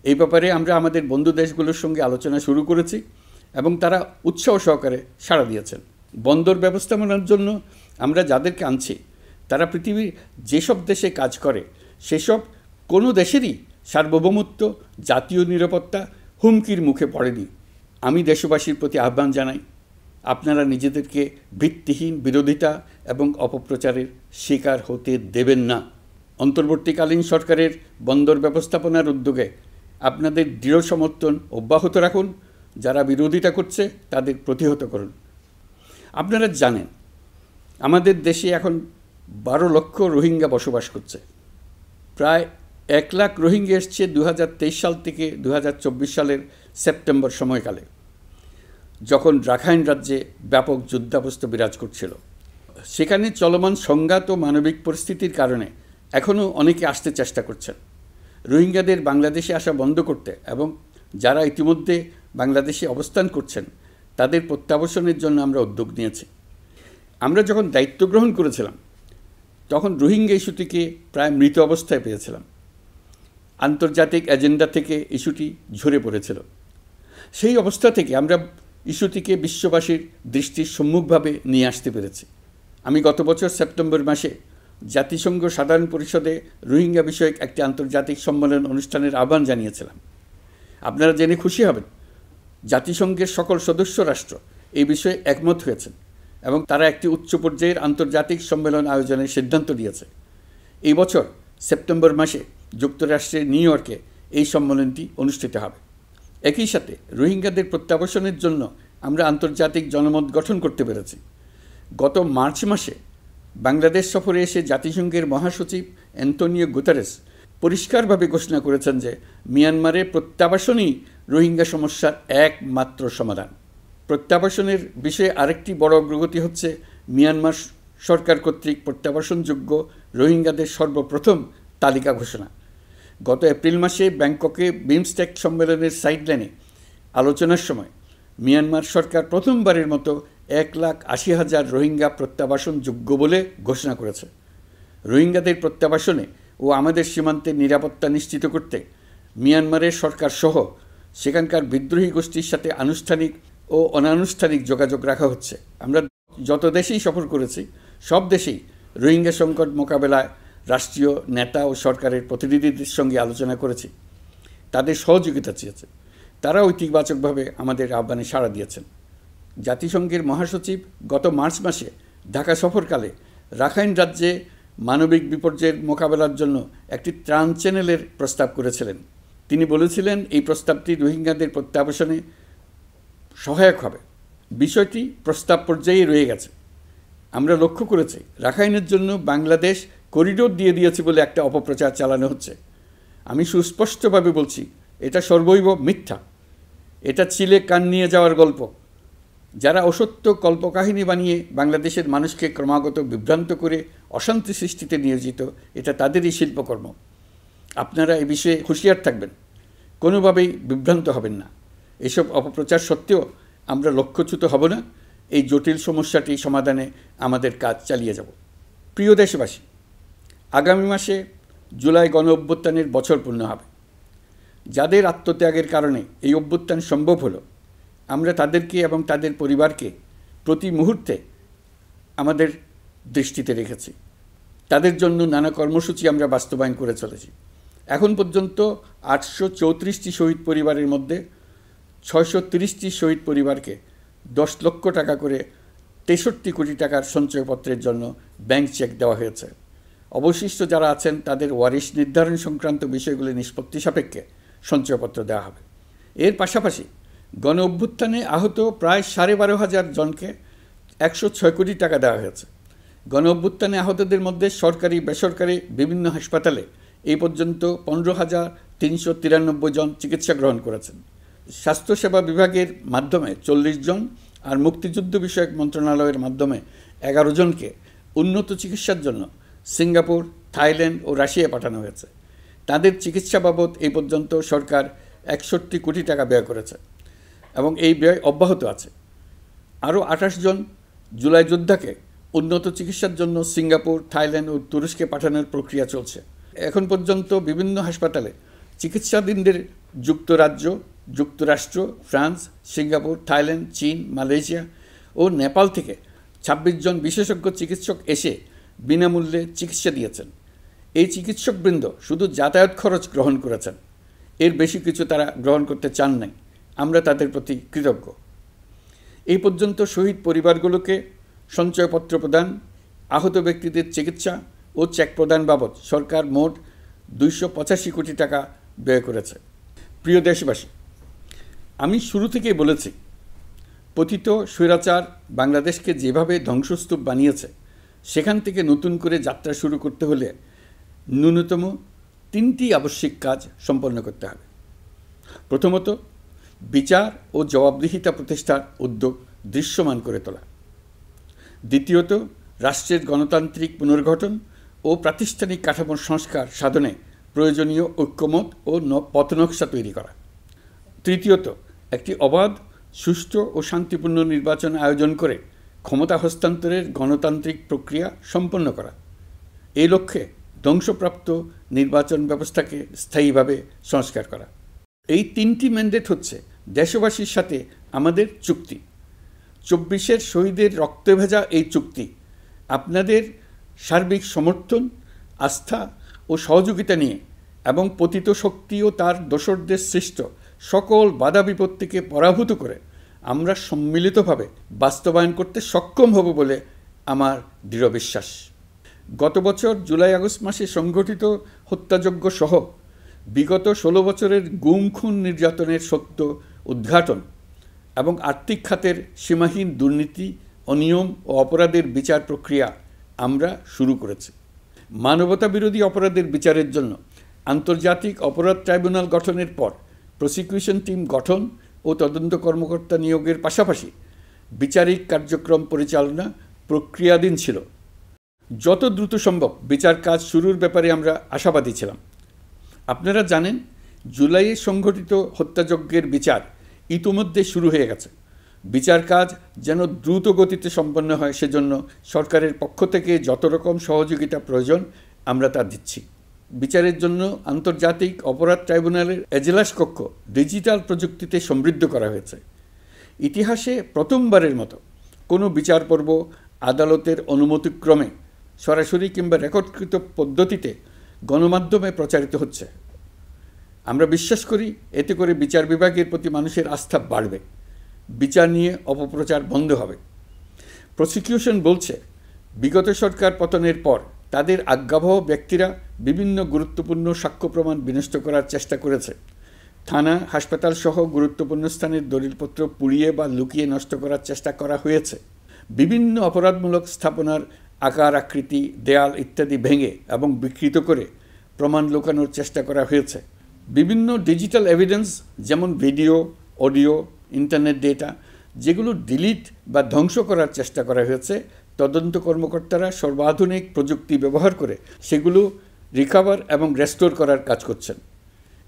এই ব্যাপারে আমরা আমাদের বন্ধু দেশগুলোর সঙ্গে আলোচনা শুরু করেছি এবং তারা উৎসাহ সহকারে সাড়া দিয়েছেন। বন্দর ব্যবস্থাপনার জন্য আমরা যাদেরকে আনছি তারা পৃথিবীর যেসব দেশে কাজ করে সেসব কোনো দেশেরই সার্বভৌমত্ব, জাতীয় নিরাপত্তা হুমকির মুখে পড়েনি। আমি দেশবাসীর প্রতি আহ্বান জানাই, আপনারা নিজেদেরকে ভিত্তিহীন বিরোধিতা এবং অপপ্রচারের শিকার হতে দেবেন না। অন্তর্বর্তীকালীন সরকারের বন্দর ব্যবস্থাপনার উদ্যোগে আপনাদের দৃঢ় সমর্থন অব্যাহত রাখুন। যারা বিরোধিতা করছে তাদের প্রতিহত করুন। আপনারা জানেন আমাদের দেশে এখন 12 লক্ষ রোহিঙ্গা বসবাস করছে। প্রায় 1 লাখ রোহিঙ্গা এসছে 2023 সাল থেকে 2024 সালের সেপ্টেম্বর সময়কালে, যখন রাখাইন রাজ্যে ব্যাপক যুদ্ধাবস্থা বিরাজ করছিল। সেখানে চলমান সংঘাত ও মানবিক পরিস্থিতির কারণে এখনও অনেকে আসতে চেষ্টা করছেন। রোহিঙ্গাদের বাংলাদেশে আসা বন্ধ করতে এবং যারা ইতিমধ্যে বাংলাদেশে অবস্থান করছেন তাদের প্রত্যাবাসনের জন্য আমরা উদ্যোগ নিয়েছি। আমরা যখন দায়িত্ব গ্রহণ করেছিলাম তখন রোহিঙ্গা ইস্যুটিকে প্রায় মৃত অবস্থায় পেয়েছিলাম। আন্তর্জাতিক এজেন্ডা থেকে ইস্যুটি ঝরে পড়েছিল। সেই অবস্থা থেকে আমরা ইস্যুটিকে বিশ্ববাসীর দৃষ্টির সম্মুখভাবে নিয়ে আসতে পেরেছি। আমি গত বছর সেপ্টেম্বর মাসে জাতিসংঘ সাধারণ পরিষদে রোহিঙ্গা বিষয়ক একটি আন্তর্জাতিক সম্মেলন অনুষ্ঠানের আহ্বান জানিয়েছিলাম। আপনারা জেনে খুশি হবেন, জাতিসংঘের সকল সদস্য রাষ্ট্র এই বিষয়ে একমত হয়েছেন এবং তারা একটি উচ্চ পর্যায়ের আন্তর্জাতিক সম্মেলন আয়োজনের সিদ্ধান্ত নিয়েছে। এই বছর সেপ্টেম্বর মাসে যুক্তরাষ্ট্রের নিউ ইয়র্কে এই সম্মেলনটি অনুষ্ঠিত হবে। একই সাথে রোহিঙ্গাদের প্রত্যাবাসনের জন্য আমরা আন্তর্জাতিক জনমত গঠন করতে পেরেছি। গত মার্চ মাসে বাংলাদেশ সফরে এসে জাতিসংঘের মহাসচিব অ্যান্তোনিও গুতেরেস পরিষ্কারভাবে ঘোষণা করেছেন যে মিয়ানমারে প্রত্যাবাসনই রোহিঙ্গা সমস্যার একমাত্র সমাধান। প্রত্যাবাসনের বিষয়ে আরেকটি বড় অগ্রগতি হচ্ছে মিয়ানমার সরকার কর্তৃক প্রত্যাবাসনযোগ্য রোহিঙ্গাদের সর্বপ্রথম তালিকা ঘোষণা। গত এপ্রিল মাসে ব্যাংককে বিমস্টেক সম্মেলনের সাইডলাইনে আলোচনার সময় মিয়ানমার সরকার প্রথমবারের মতো 1,80,000 রোহিঙ্গা প্রত্যাবাসনযোগ্য বলে ঘোষণা করেছে। রোহিঙ্গাদের প্রত্যাবাসনে ও আমাদের সীমান্তের নিরাপত্তা নিশ্চিত করতে মিয়ানমারের সরকার সহ সেখানকার বিদ্রোহী গোষ্ঠীর সাথে আনুষ্ঠানিক ও অনানুষ্ঠানিক যোগাযোগ রাখা হচ্ছে। আমরা যত দেশেই সফর করেছি সব দেশেই রোহিঙ্গা সংকট মোকাবেলায় রাষ্ট্রীয় নেতা ও সরকারের প্রতিনিধিদের সঙ্গে আলোচনা করেছি, তাদের সহযোগিতা চেয়েছে। তারা ইতিবাচকভাবে আমাদের আহ্বানে সাড়া দিয়েছেন। জাতিসংঘের মহাসচিব গত মার্চ মাসে ঢাকা সফরকালে রাখাইন রাজ্যে মানবিক বিপর্যয়ের মোকাবেলার জন্য একটি ত্রাণ চ্যানেলের প্রস্তাব করেছিলেন। তিনি বলেছিলেন এই প্রস্তাবটি রোহিঙ্গাদের প্রত্যাবাসনে সহায়ক হবে। বিষয়টি প্রস্তাব পর্যায়ে রয়ে গেছে। আমরা লক্ষ্য করেছি রাখাইনের জন্য বাংলাদেশ করিডোর দিয়ে দিয়েছে বলে একটা অপপ্রচার চালানো হচ্ছে। আমি সুস্পষ্টভাবে বলছি, এটা সর্বৈব মিথ্যা। এটা চিলে কান নিয়ে যাওয়ার গল্প। যারা অসত্য কল্পকাহিনী বানিয়ে বাংলাদেশের মানুষকে ক্রমাগত বিভ্রান্ত করে অশান্তি সৃষ্টিতে নিয়োজিত, এটা তাদেরই শিল্পকর্ম। আপনারা এই বিষয়ে হুঁশিয়ার থাকবেন, কোনোভাবেই বিভ্রান্ত হবেন না। এসব অপপ্রচার সত্ত্বেও আমরা লক্ষ্যচ্যুত হব না। এই জটিল সমস্যাটি সমাধানে আমাদের কাজ চালিয়ে যাব। প্রিয় দেশবাসী, আগামী মাসে জুলাই গণ অভ্যুত্থানের বছর পূর্ণ হবে। যাদের আত্মত্যাগের কারণে এই অভ্যুত্থান সম্ভব হলো, আমরা তাদেরকে এবং তাদের পরিবারকে প্রতি মুহূর্তে আমাদের দৃষ্টিতে রেখেছি। তাদের জন্য নানা কর্মসূচি আমরা বাস্তবায়ন করে চলেছি। এখন পর্যন্ত 834টি শহীদ পরিবারের মধ্যে 630টি শহীদ পরিবারকে 10 লক্ষ টাকা করে 63 কোটি টাকার সঞ্চয়পত্রের জন্য ব্যাংক চেক দেওয়া হয়েছে। অবশিষ্ট যারা আছেন তাদের ওয়ারিশ নির্ধারণ সংক্রান্ত বিষয়গুলি নিষ্পত্তি সাপেক্ষে সঞ্চয়পত্র দেওয়া হবে। এর পাশাপাশি গণ অভ্যুত্থানে আহত প্রায় 12,500 জনকে 106 কোটি টাকা দেওয়া হয়েছে। গণ অভ্যুত্থানে আহতদের মধ্যে সরকারি বেসরকারি বিভিন্ন হাসপাতালে এই পর্যন্ত 15,393 জন চিকিৎসা গ্রহণ করেছেন। স্বাস্থ্যসেবা বিভাগের মাধ্যমে 40 জন আর মুক্তিযুদ্ধ বিষয়ক মন্ত্রণালয়ের মাধ্যমে 11 জনকে উন্নত চিকিৎসার জন্য সিঙ্গাপুর, থাইল্যান্ড ও রাশিয়া পাঠানো হয়েছে। তাদের চিকিৎসা বাবদ এই পর্যন্ত সরকার 61 কোটি টাকা ব্যয় করেছে এবং এই ব্যয় অব্যাহত আছে। আরও 28 জন জুলাই যোদ্ধাকে উন্নত চিকিৎসার জন্য সিঙ্গাপুর, থাইল্যান্ড ও তুরস্কে পাঠানোর প্রক্রিয়া চলছে। এখন পর্যন্ত বিভিন্ন হাসপাতালে চিকিৎসাধীনদের যুক্তরাজ্য, যুক্তরাষ্ট্র, ফ্রান্স, সিঙ্গাপুর, থাইল্যান্ড, চীন, মালয়েশিয়া ও নেপাল থেকে 26 জন বিশেষজ্ঞ চিকিৎসক এসে বিনামূল্যে চিকিৎসা দিয়েছেন। এই চিকিৎসকবৃন্দ শুধু যাতায়াত খরচ গ্রহণ করেছেন, এর বেশি কিছু তারা গ্রহণ করতে চান নাই। আমরা তাদের প্রতি কৃতজ্ঞ। এই পর্যন্ত শহীদ পরিবারগুলোকে সঞ্চয়পত্র প্রদান, আহত ব্যক্তিদের চিকিৎসা ও চেক প্রদান বাবদ সরকার মোট 285 কোটি টাকা ব্যয় করেছে। প্রিয় দেশবাসী, আমি শুরু থেকেই বলেছি, পতিত স্বৈরাচার বাংলাদেশকে যেভাবে ধ্বংসস্তূপ বানিয়েছে, সেখান থেকে নতুন করে যাত্রা শুরু করতে হলে ন্যূনতম 3টি আবশ্যিক কাজ সম্পন্ন করতে হবে। প্রথমত, বিচার ও জবাবদিহিতা প্রতিষ্ঠার উদ্যোগ দৃশ্যমান করে তোলা। দ্বিতীয়ত, রাষ্ট্রের গণতান্ত্রিক পুনর্গঠন ও প্রাতিষ্ঠানিক কাঠামোর সংস্কার সাধনে প্রয়োজনীয় ঐক্যমত ও পথনকশা তৈরি করা। তৃতীয়ত, একটি অবাধ, সুষ্ঠু ও শান্তিপূর্ণ নির্বাচন আয়োজন করে ক্ষমতা হস্তান্তরের গণতান্ত্রিক প্রক্রিয়া সম্পন্ন করা। এই লক্ষ্যে ধ্বংসপ্রাপ্ত নির্বাচন ব্যবস্থাকে স্থায়ীভাবে সংস্কার করা। এই 3টি ম্যান্ডেট হচ্ছে দেশবাসীর সাথে আমাদের চুক্তি। 24-এর শহীদের রক্তে ভেজা এই চুক্তি আপনাদের সার্বিক সমর্থন, আস্থা ও সহযোগিতা নিয়ে এবং পতিত শক্তি ও তার দোসরদের সৃষ্ট সকল বাধা বিপত্তিকে পরাভূত করে আমরা সম্মিলিতভাবে বাস্তবায়ন করতে সক্ষম হব বলে আমার দৃঢ় বিশ্বাস। গত বছর জুলাই আগস্ট মাসে সংঘটিত হত্যাযজ্ঞ সহ বিগত 16 বছরের গুম খুন নির্যাতনের সত্য উদ্ঘাটন এবং আর্থিক খাতের সীমাহীন দুর্নীতি, অনিয়ম ও অপরাধের বিচার প্রক্রিয়া আমরা শুরু করেছি। মানবতা বিরোধী অপরাধের বিচারের জন্য আন্তর্জাতিক অপরাধ ট্রাইব্যুনাল গঠনের পর প্রসিকিউশন টিম গঠন ও তদন্ত কর্মকর্তা নিয়োগের পাশাপাশি বিচারিক কার্যক্রম পরিচালনা প্রক্রিয়াধীন ছিল। যত দ্রুত সম্ভব বিচার কাজ শুরুর ব্যাপারে আমরা আশাবাদী ছিলাম। আপনারা জানেন, জুলাইয়ে সংঘটিত হত্যাযজ্ঞের বিচার ইতিমধ্যে শুরু হয়ে গেছে। বিচার কাজ যেন দ্রুত গতিতে সম্পন্ন হয় সেজন্য সরকারের পক্ষ থেকে যত রকম সহযোগিতা প্রয়োজন আমরা তা দিচ্ছি। বিচারের জন্য আন্তর্জাতিক অপরাধ ট্রাইব্যুনালের এজলাস কক্ষ ডিজিটাল প্রযুক্তিতে সমৃদ্ধ করা হয়েছে। ইতিহাসে প্রথমবারের মতো কোনো বিচার পর্ব আদালতের অনুমতিক্রমে সরাসরি কিংবা রেকর্ডকৃত পদ্ধতিতে গণমাধ্যমে প্রচারিত হচ্ছে। আমরা বিশ্বাস করি এতে করে বিচার বিভাগের প্রতি মানুষের আস্থা বাড়বে, বিচার নিয়ে অপপ্রচার বন্ধ হবে। প্রসিকিউশন বলছে, বিগত সরকার পতনের পর তাদের আজ্ঞাবহ ব্যক্তিরা বিভিন্ন গুরুত্বপূর্ণ সাক্ষ্য প্রমাণ বিনষ্ট করার চেষ্টা করেছে। থানা, হাসপাতাল সহ গুরুত্বপূর্ণ স্থানের দলিলপত্র পুড়িয়ে বা লুকিয়ে নষ্ট করার চেষ্টা করা হয়েছে। বিভিন্ন অপরাধমূলক স্থাপনার আকার, আকৃতি, দেয়াল ইত্যাদি ভেঙে এবং বিকৃত করে প্রমাণ লুকানোর চেষ্টা করা হয়েছে। বিভিন্ন ডিজিটাল এভিডেন্স যেমন ভিডিও, অডিও, ইন্টারনেট ডেটা যেগুলো ডিলিট বা ধ্বংস করার চেষ্টা করা হয়েছে, তদন্ত কর্মকর্তারা সর্বাধুনিক প্রযুক্তি ব্যবহার করে সেগুলো রিকভার এবং রেস্টোর করার কাজ করছেন।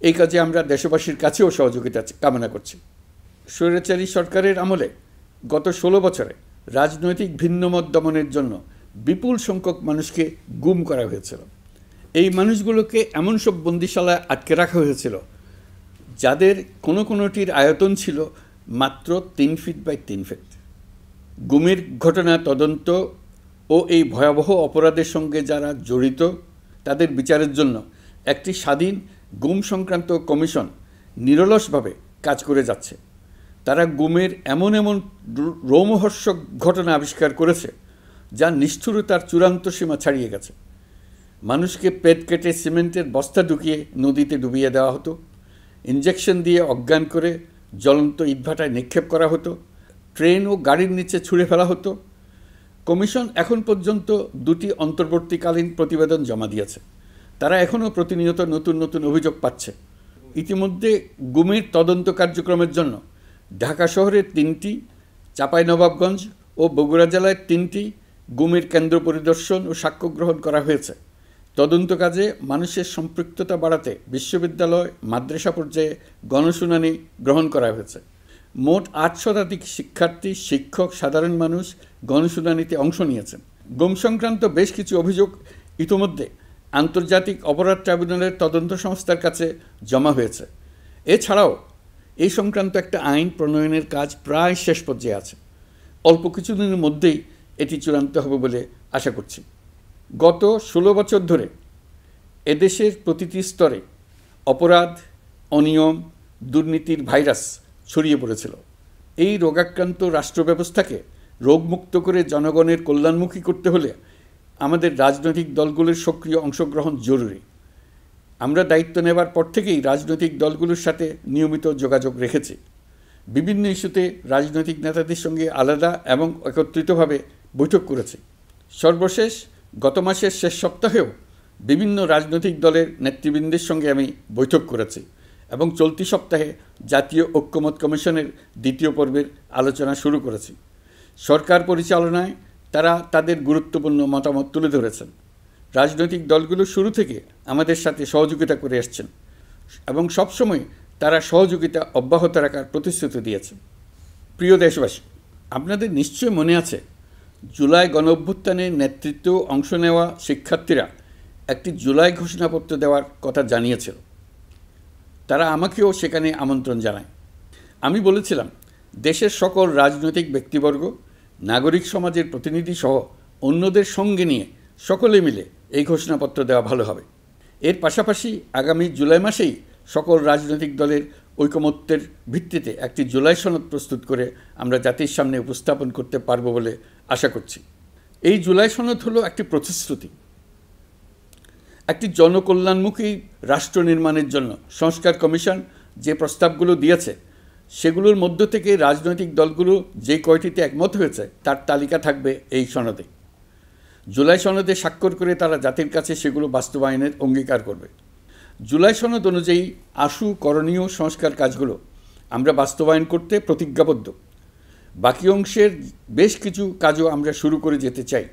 এই কাজে আমরা দেশবাসীর কাছেও সহযোগিতা কামনা করছি। স্বৈরাচারী সরকারের আমলে গত 16 বছরে রাজনৈতিক ভিন্নমত দমনের জন্য বিপুল সংখ্যক মানুষকে গুম করা হয়েছিল। এই মানুষগুলোকে এমন সব বন্দিশালায় আটকে রাখা হয়েছিল যাদের কোনোটির আয়তন ছিল মাত্র 3 ফিট বাই 3 ফিট। গুমের ঘটনা তদন্ত ও এই ভয়াবহ অপরাধের সঙ্গে যারা জড়িত তাদের বিচারের জন্য একটি স্বাধীন গুম সংক্রান্ত কমিশন নিরলসভাবে কাজ করে যাচ্ছে। তারা গুমের এমন রোমহর্ষক ঘটনা আবিষ্কার করেছে যা নিষ্ঠুরতার চূড়ান্ত সীমা ছাড়িয়ে গেছে। মানুষকে পেট কেটে সিমেন্টের বস্তা ঢুকিয়ে নদীতে ডুবিয়ে দেওয়া হতো, ইঞ্জেকশন দিয়ে অজ্ঞান করে জ্বলন্ত ইটভাটায় নিক্ষেপ করা হতো, ট্রেন ও গাড়ির নিচে ছুঁড়ে ফেলা হতো। কমিশন এখন পর্যন্ত 2টি অন্তর্বর্তীকালীন প্রতিবেদন জমা দিয়েছে। তারা এখনও প্রতিনিয়ত নতুন অভিযোগ পাচ্ছে। ইতিমধ্যে গুমের তদন্ত কার্যক্রমের জন্য ঢাকা শহরের 3টি, চাঁপাইনবাবগঞ্জ ও বগুড়া জেলায় 3টি গুমের কেন্দ্র পরিদর্শন ও সাক্ষ্য গ্রহণ করা হয়েছে। তদন্ত কাজে মানুষের সম্পৃক্ততা বাড়াতে বিশ্ববিদ্যালয়, মাদ্রাসা পর্যায়ে গণশুনানি গ্রহণ করা হয়েছে। মোট 8 শতাধিক শিক্ষার্থী, শিক্ষক, সাধারণ মানুষ গণশুনানিতে অংশ নিয়েছেন। গুম সংক্রান্ত বেশ কিছু অভিযোগ ইতিমধ্যে আন্তর্জাতিক অপরাধ ট্রাইব্যুনালের তদন্ত সংস্থার কাছে জমা হয়েছে। এছাড়াও এই সংক্রান্ত একটা আইন প্রণয়নের কাজ প্রায় শেষ পর্যায়ে আছে। অল্প কিছুদিনের মধ্যেই এটি চূড়ান্ত হবে বলে আশা করছি। গত 16 বছর ধরে এদেশের প্রতিটি স্তরে অপরাধ, অনিয়ম, দুর্নীতির ভাইরাস ছড়িয়ে পড়েছিল। এই রোগাক্রান্ত রাষ্ট্র ব্যবস্থাকে রোগমুক্ত করে জনগণের কল্যাণমুখী করতে হলে আমাদের রাজনৈতিক দলগুলোর সক্রিয় অংশগ্রহণ জরুরি। আমরা দায়িত্ব নেবার পর থেকেই রাজনৈতিক দলগুলোর সাথে নিয়মিত যোগাযোগ রেখেছি। বিভিন্ন ইস্যুতে রাজনৈতিক নেতাদের সঙ্গে আলাদা এবং একত্রিতভাবে বৈঠক করেছি। সর্বশেষ গত মাসের শেষ সপ্তাহেও বিভিন্ন রাজনৈতিক দলের নেতৃবৃন্দের সঙ্গে আমি বৈঠক করেছি এবং চলতি সপ্তাহে জাতীয় ঐক্যমত কমিশনের 2য় পর্বের আলোচনা শুরু করেছি। সরকার পরিচালনায় তারা তাদের গুরুত্বপূর্ণ মতামত তুলে ধরেছেন। রাজনৈতিক দলগুলো শুরু থেকে আমাদের সাথে সহযোগিতা করে আসছেন এবং সবসময় তারা সহযোগিতা অব্যাহত রাখার প্রতিশ্রুতি দিয়েছেন। প্রিয় দেশবাসী, আপনাদের নিশ্চয় মনে আছে জুলাই গণঅভ্যুত্থানের নেতৃত্ব অংশ নেওয়া শিক্ষার্থীরা একটি জুলাই ঘোষণাপত্র দেওয়ার কথা জানিয়েছিল। তারা আমাকেও সেখানে আমন্ত্রণ জানায়। আমি বলেছিলাম দেশের সকল রাজনৈতিক ব্যক্তিবর্গ, নাগরিক সমাজের প্রতিনিধি সহ অন্যদের সঙ্গে নিয়ে সকলে মিলে এই ঘোষণাপত্র দেওয়া ভালো হবে। এর পাশাপাশি আগামী জুলাই মাসেই সকল রাজনৈতিক দলের ঐকমত্যের ভিত্তিতে একটি জুলাই সনদ প্রস্তুত করে আমরা জাতির সামনে উপস্থাপন করতে পারব বলে আশা করছি। এই জুলাই সনদ হলো একটি প্রতিশ্রুতি, একটি জনকল্যাণমুখী রাষ্ট্র নির্মাণের জন্য সংস্কার কমিশন যে প্রস্তাবগুলো দিয়েছে সেগুলোর মধ্য থেকে রাজনৈতিক দলগুলো যে কয়টিতে একমত হয়েছে তার তালিকা থাকবে এই সনদে। জুলাই সনদে স্বাক্ষর করে তারা জাতির কাছে সেগুলো বাস্তবায়নের অঙ্গীকার করবে। জুলাই সনদ অনুযায়ী আশু করণীয় সংস্কার কাজগুলো আমরা বাস্তবায়ন করতে প্রতিজ্ঞাবদ্ধ। বাকি অংশের বেশ কিছু কাজও আমরা শুরু করে যেতে চাই।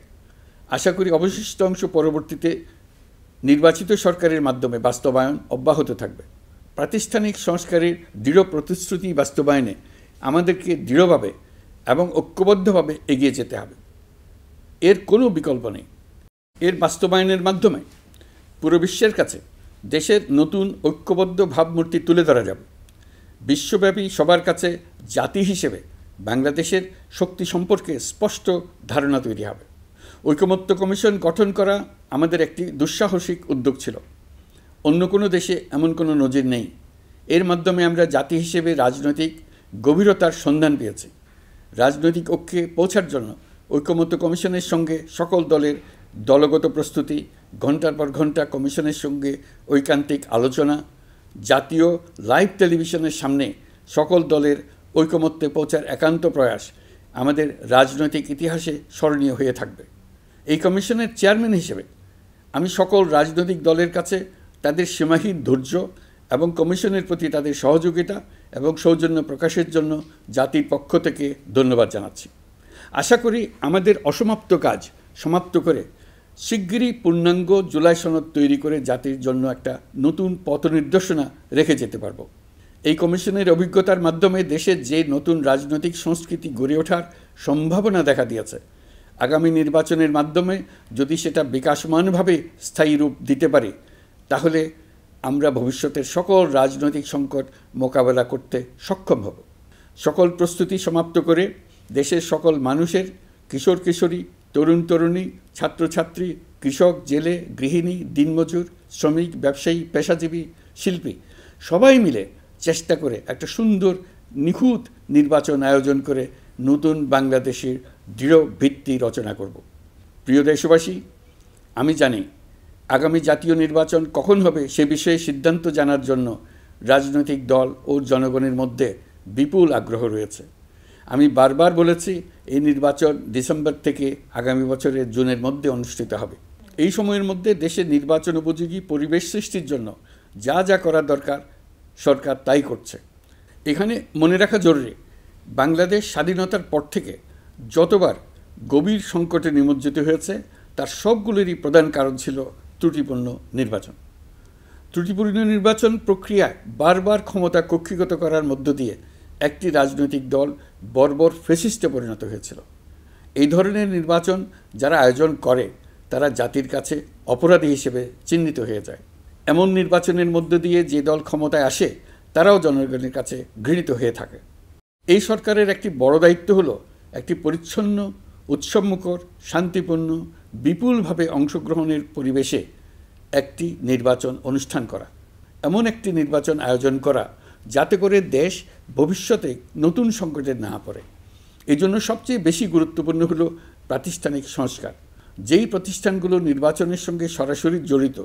আশা করি অবশিষ্ট অংশ পরবর্তীতে নির্বাচিত সরকারের মাধ্যমে বাস্তবায়ন অব্যাহত থাকবে। প্রাতিষ্ঠানিক সংস্কারের দৃঢ় প্রতিশ্রুতি বাস্তবায়নে আমাদেরকে দৃঢ়ভাবে এবং ঐক্যবদ্ধভাবে এগিয়ে যেতে হবে। এর কোনো বিকল্প নেই। এর বাস্তবায়নের মাধ্যমে পুরো বিশ্বের কাছে দেশের নতুন ঐক্যবদ্ধ ভাবমূর্তি তুলে ধরা যাবে। বিশ্বব্যাপী সবার কাছে জাতি হিসেবে বাংলাদেশের শক্তি সম্পর্কে স্পষ্ট ধারণা তৈরি হবে। ঐকমত্য কমিশন গঠন করা আমাদের একটি দুঃসাহসিক উদ্যোগ ছিল। অন্য কোনো দেশে এমন কোনো নজির নেই। এর মাধ্যমে আমরা জাতি হিসেবে রাজনৈতিক গভীরতার সন্ধান পেয়েছি। রাজনৈতিক ঐক্যে পৌঁছার জন্য ঐকমত্য কমিশনের সঙ্গে সকল দলের দলগত প্রস্তুতি, ঘণ্টার পর ঘণ্টা কমিশনের সঙ্গে ঐকান্তিক আলোচনা, জাতীয় লাইভ টেলিভিশনের সামনে সকল দলের ঐকমত্যে পৌঁছার একান্ত প্রয়াস আমাদের রাজনৈতিক ইতিহাসে স্মরণীয় হয়ে থাকবে। এই কমিশনের চেয়ারম্যান হিসেবে আমি সকল রাজনৈতিক দলের কাছে তাদের সীমাহীন ধৈর্য এবং কমিশনের প্রতি তাদের সহযোগিতা এবং সৌজন্য প্রকাশের জন্য জাতির পক্ষ থেকে ধন্যবাদ জানাচ্ছি। আশা করি আমাদের অসমাপ্ত কাজ সমাপ্ত করে শিগগিরই পূর্ণাঙ্গ জুলাই সনদ তৈরি করে জাতির জন্য একটা নতুন পথ নির্দেশনা রেখে যেতে পারব। এই কমিশনের অভিজ্ঞতার মাধ্যমে দেশের যে নতুন রাজনৈতিক সংস্কৃতি গড়ে ওঠার সম্ভাবনা দেখা দিয়েছে, আগামী নির্বাচনের মাধ্যমে যদি সেটা বিকাশমানভাবে স্থায়ী রূপ দিতে পারে তাহলে আমরা ভবিষ্যতের সকল রাজনৈতিক সংকট মোকাবেলা করতে সক্ষম হব। সকল প্রস্তুতি সমাপ্ত করে দেশের সকল মানুষের, কিশোর কিশোরী, তরুণ তরুণী, ছাত্রছাত্রী, কৃষক, জেলে, গৃহিণী, দিনমজুর, শ্রমিক, ব্যবসায়ী, পেশাজীবী, শিল্পী সবাই মিলে চেষ্টা করে একটা সুন্দর নিখুঁত নির্বাচন আয়োজন করে নতুন বাংলাদেশের দৃঢ় ভিত্তি রচনা করব। প্রিয় দেশবাসী, আমি জানি আগামী জাতীয় নির্বাচন কখন হবে সে বিষয়ে সিদ্ধান্ত জানার জন্য রাজনৈতিক দল ও জনগণের মধ্যে বিপুল আগ্রহ রয়েছে। আমি বারবার বলেছি এই নির্বাচন ডিসেম্বর থেকে আগামী বছরের জুনের মধ্যে অনুষ্ঠিত হবে। এই সময়ের মধ্যে দেশের নির্বাচন উপযোগী পরিবেশ সৃষ্টির জন্য যা যা করা দরকার সরকার তাই করছে। এখানে মনে রাখা জরুরি, বাংলাদেশ স্বাধীনতার পর থেকে যতবার গভীর সংকটে নিমজ্জিত হয়েছে তার সবগুলোরই প্রধান কারণ ছিল ত্রুটিপূর্ণ নির্বাচন। ত্রুটিপূর্ণ নির্বাচন প্রক্রিয়ায় বারবার ক্ষমতা কক্ষিগত করার মধ্য দিয়ে একটি রাজনৈতিক দল বর্বর ফ্যাসিস্টে পরিণত হয়েছিল। এই ধরনের নির্বাচন যারা আয়োজন করে তারা জাতির কাছে অপরাধী হিসেবে চিহ্নিত হয়ে যায়। এমন নির্বাচনের মধ্য দিয়ে যে দল ক্ষমতায় আসে তারাও জনগণের কাছে ঘৃণিত হয়ে থাকে। এই সরকারের একটি বড় দায়িত্ব হলো একটি পরিচ্ছন্ন, উৎসবমুখর, শান্তিপূর্ণ, বিপুলভাবে অংশগ্রহণের পরিবেশে একটি নির্বাচন অনুষ্ঠান করা, এমন একটি নির্বাচন আয়োজন করা যাতে করে দেশ ভবিষ্যতে নতুন সংকটে না পড়ে। এই জন্য সবচেয়ে বেশি গুরুত্বপূর্ণ হলো প্রাতিষ্ঠানিক সংস্কার। যেই প্রতিষ্ঠানগুলো নির্বাচনের সঙ্গে সরাসরি জড়িত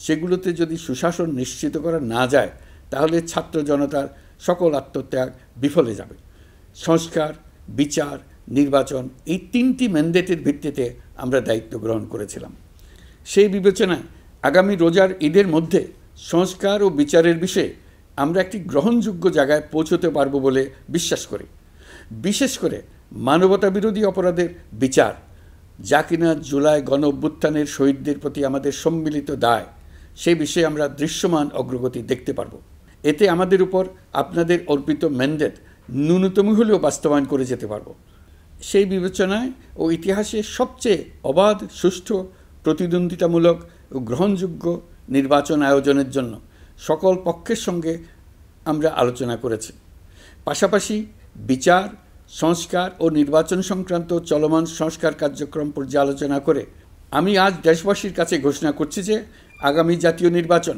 সেগুলোতে যদি সুশাসন নিশ্চিত করা না যায় তাহলে ছাত্র জনতার সকল আত্মত্যাগ বিফলে যাবে। সংস্কার, বিচার, নির্বাচন এই তিনটি ম্যান্ডেটের ভিত্তিতে আমরা দায়িত্ব গ্রহণ করেছিলাম। সেই বিবেচনায় আগামী রোজার ঈদের মধ্যে সংস্কার ও বিচারের বিষয়ে আমরা একটি গ্রহণযোগ্য জায়গায় পৌঁছতে পারব বলে বিশ্বাস করি। বিশেষ করে মানবতাবিরোধী অপরাধের বিচার, যা কিনা জুলাই গণ অভ্যুত্থানের শহীদদের প্রতি আমাদের সম্মিলিত দায়, সেই বিষয়ে আমরা দৃশ্যমান অগ্রগতি দেখতে পারব। এতে আমাদের উপর আপনাদের অর্পিত ম্যান্ডেট ন্যূনতম হলেও বাস্তবায়ন করে যেতে পারব। সেই বিবেচনায় ও ইতিহাসে সবচেয়ে অবাধ, সুষ্ঠু, প্রতিদ্বন্দ্বিতামূলক ও গ্রহণযোগ্য নির্বাচন আয়োজনের জন্য সকল পক্ষের সঙ্গে আমরা আলোচনা করেছি। পাশাপাশি বিচার, সংস্কার ও নির্বাচন সংক্রান্ত চলমান সংস্কার কার্যক্রম পর্যালোচনা করে আমি আজ দেশবাসীর কাছে ঘোষণা করছি যে আগামী জাতীয় নির্বাচন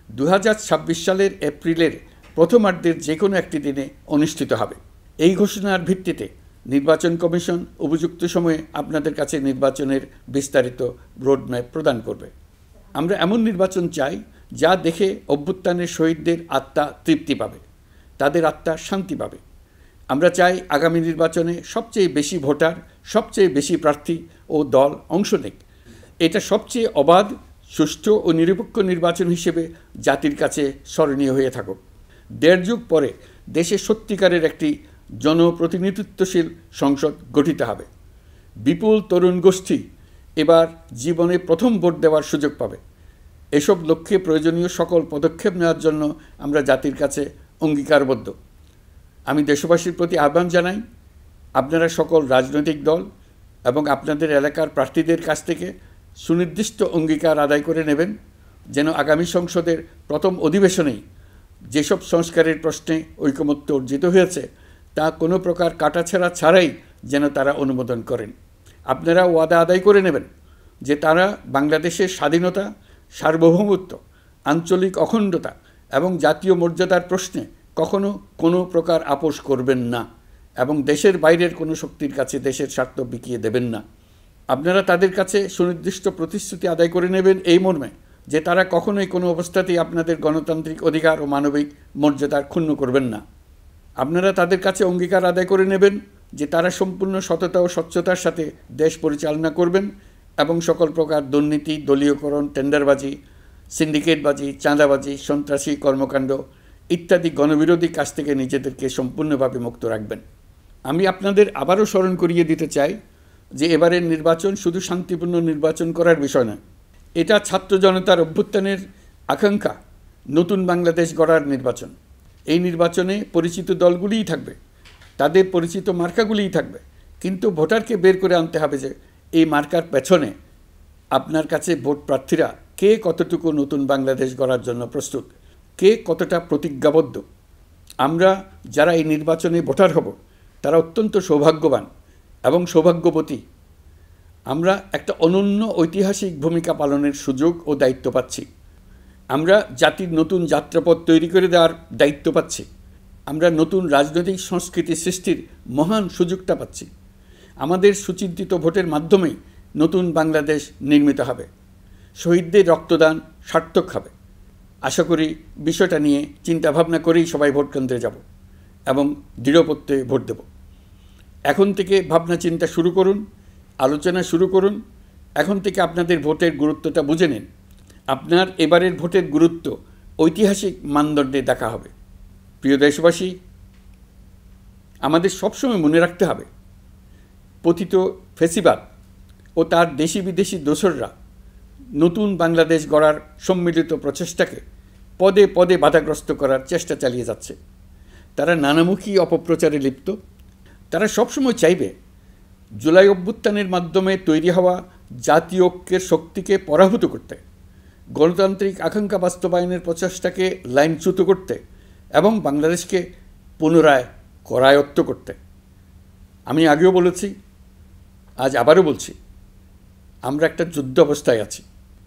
2026 সালের এপ্রিলের প্রথমার্ধের যে কোনো একটি দিনে অনুষ্ঠিত হবে। এই ঘোষণার ভিত্তিতে নির্বাচন কমিশন উপযুক্ত সময়ে আপনাদের কাছে নির্বাচনের বিস্তারিত রোডম্যাপ প্রদান করবে। আমরা এমন নির্বাচন চাই যা দেখে অভ্যুত্থানের শহীদদের আত্মা তৃপ্তি পাবে, তাদের আত্মা শান্তি পাবে। আমরা চাই আগামী নির্বাচনে সবচেয়ে বেশি ভোটার, সবচেয়ে বেশি প্রার্থী ও দল অংশ নেক। এটা সবচেয়ে অবাধ, সুষ্ঠু ও নিরপেক্ষ নির্বাচন হিসেবে জাতির কাছে স্মরণীয় হয়ে থাকুক। 1.5 যুগ পরে দেশে সত্যিকারের একটি জনপ্রতিনিধিত্বশীল সংসদ গঠিত হবে। বিপুল তরুণ গোষ্ঠী এবার জীবনে প্রথম ভোট দেওয়ার সুযোগ পাবে। এসব লক্ষ্যে প্রয়োজনীয় সকল পদক্ষেপ নেওয়ার জন্য আমরা জাতির কাছে অঙ্গীকারবদ্ধ। আমি দেশবাসীর প্রতি আহ্বান জানাই, আপনারা সকল রাজনৈতিক দল এবং আপনাদের এলাকার প্রার্থীদের কাছ থেকে সুনির্দিষ্ট অঙ্গীকার আদায় করে নেবেন, যেন আগামী সংসদের প্রথম অধিবেশনেই যেসব সংস্কারের প্রশ্নে ঐকমত্য অর্জিত হয়েছে তা কোনো প্রকার কাটাছেঁড়া ছাড়াই যেন তারা অনুমোদন করেন। আপনারা ওয়াদা আদায় করে নেবেন যে তারা বাংলাদেশের স্বাধীনতা, সার্বভৌমত্ব, আঞ্চলিক অখণ্ডতা এবং জাতীয় মর্যাদার প্রশ্নে কখনো কোনো প্রকার আপোষ করবেন না এবং দেশের বাইরের কোনো শক্তির কাছে দেশের স্বার্থ বিকিয়ে দেবেন না। আপনারা তাদের কাছে সুনির্দিষ্ট প্রতিশ্রুতি আদায় করে নেবেন এই মর্মে যে তারা কখনোই কোনো অবস্থাতেই আপনাদের গণতান্ত্রিক অধিকার ও মানবিক মর্যাদার ক্ষুণ্ণ করবেন না। আপনারা তাদের কাছে অঙ্গীকার আদায় করে নেবেন যে তারা সম্পূর্ণ সততা ও স্বচ্ছতার সাথে দেশ পরিচালনা করবেন এবং সকল প্রকার দুর্নীতি, দলীয়করণ, টেন্ডারবাজি, সিন্ডিকেটবাজি, চাঁদাবাজি, সন্ত্রাসী কর্মকাণ্ড ইত্যাদি গণবিরোধী কাজ থেকে নিজেদেরকে সম্পূর্ণভাবে মুক্ত রাখবেন। আমি আপনাদের আবারও স্মরণ করিয়ে দিতে চাই যে এবারের নির্বাচন শুধু শান্তিপূর্ণ নির্বাচন করার বিষয় নয়, এটা ছাত্র জনতার অভ্যুত্থানের আকাঙ্ক্ষা নতুন বাংলাদেশ গড়ার নির্বাচন। এই নির্বাচনে পরিচিত দলগুলিই থাকবে, তাদের পরিচিত মার্কাগুলিই থাকবে, কিন্তু ভোটারকে বের করে আনতে হবে যে এই মার্কার পেছনে আপনার কাছে ভোট প্রার্থীরা কে কতটুকু নতুন বাংলাদেশ গড়ার জন্য প্রস্তুত, কে কতটা প্রতিজ্ঞাবদ্ধ। আমরা যারা এই নির্বাচনে ভোটার হব তারা অত্যন্ত সৌভাগ্যবান এবং সৌভাগ্যবতী। আমরা একটা অনন্য ঐতিহাসিক ভূমিকা পালনের সুযোগ ও দায়িত্ব পাচ্ছি। আমরা জাতির নতুন যাত্রাপথ তৈরি করে দেওয়ার দায়িত্ব পাচ্ছি। আমরা নতুন রাজনৈতিক সংস্কৃতি সৃষ্টির মহান সুযোগটা পাচ্ছি। আমাদের সুচিন্তিত ভোটের মাধ্যমেই নতুন বাংলাদেশ নির্মিত হবে। শহীদদের রক্তদান সার্থক হবে। আশা করি বিষয়টা নিয়ে চিন্তাভাবনা করেই সবাই ভোট কেন্দ্রে যাব এবং দৃঢ়প্রত্যয়ে ভোট দেব। এখন থেকে ভাবনা চিন্তা শুরু করুন, আলোচনা শুরু করুন। এখন থেকে আপনাদের ভোটের গুরুত্বটা বুঝে নিন। আপনার এবারের ভোটের গুরুত্ব ঐতিহাসিক মানদণ্ডে দেখা হবে। প্রিয় দেশবাসী, আমাদের সবসময় মনে রাখতে হবে পতিত ফ্যাসিবাদ ও তার দেশি বিদেশি দোসররা নতুন বাংলাদেশ গড়ার সম্মিলিত প্রচেষ্টাকে পদে পদে বাধাগ্রস্ত করার চেষ্টা চালিয়ে যাচ্ছে। তারা নানামুখী অপপ্রচারে লিপ্ত। তারা সবসময় চাইবে জুলাই অভ্যুত্থানের মাধ্যমে তৈরি হওয়া জাতীয় ঐক্যের শক্তিকে পরাভূত করতে, গণতান্ত্রিক আকাঙ্ক্ষা বাস্তবায়নের প্রচেষ্টাকে লাইনচ্যুত করতে এবং বাংলাদেশকে পুনরায় করায়ত্ত করতে। আমি আগেও বলেছি, আজ আবারও বলছি, আমরা একটা যুদ্ধ অবস্থায় আছি।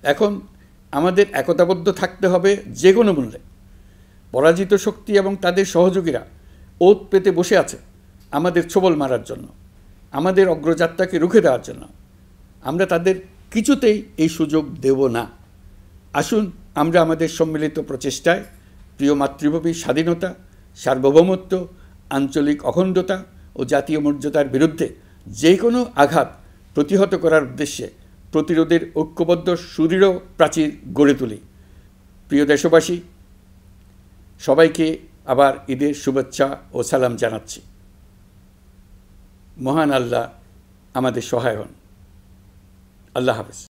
এখন আমাদের একতাবদ্ধ থাকতে হবে যে কোনো মূল্যে। পরাজিত শক্তি এবং তাদের সহযোগীরা ওত পেতে বসে আছে আমাদের ছোবল মারার জন্য, আমাদের অগ্রযাত্রাকে রুখে দেওয়ার জন্য। আমরা তাদের কিছুতেই এই সুযোগ দেব না। আসুন আমরা আমাদের সম্মিলিত প্রচেষ্টায় প্রিয় মাতৃভূমির স্বাধীনতা, সার্বভৌমত্ব, আঞ্চলিক অখণ্ডতা ও জাতীয় মর্যাদার বিরুদ্ধে যে কোনো আঘাত প্রতিহত করার উদ্দেশ্যে প্রতিরোধের ঐক্যবদ্ধ সুদৃঢ় প্রাচীর গড়ে তুলি। প্রিয় দেশবাসী, সবাইকে আবার ঈদের শুভেচ্ছা ও সালাম জানাচ্ছি। মহান আল্লাহ আমাদের সহায় হন। আল্লাহ হাফেজ।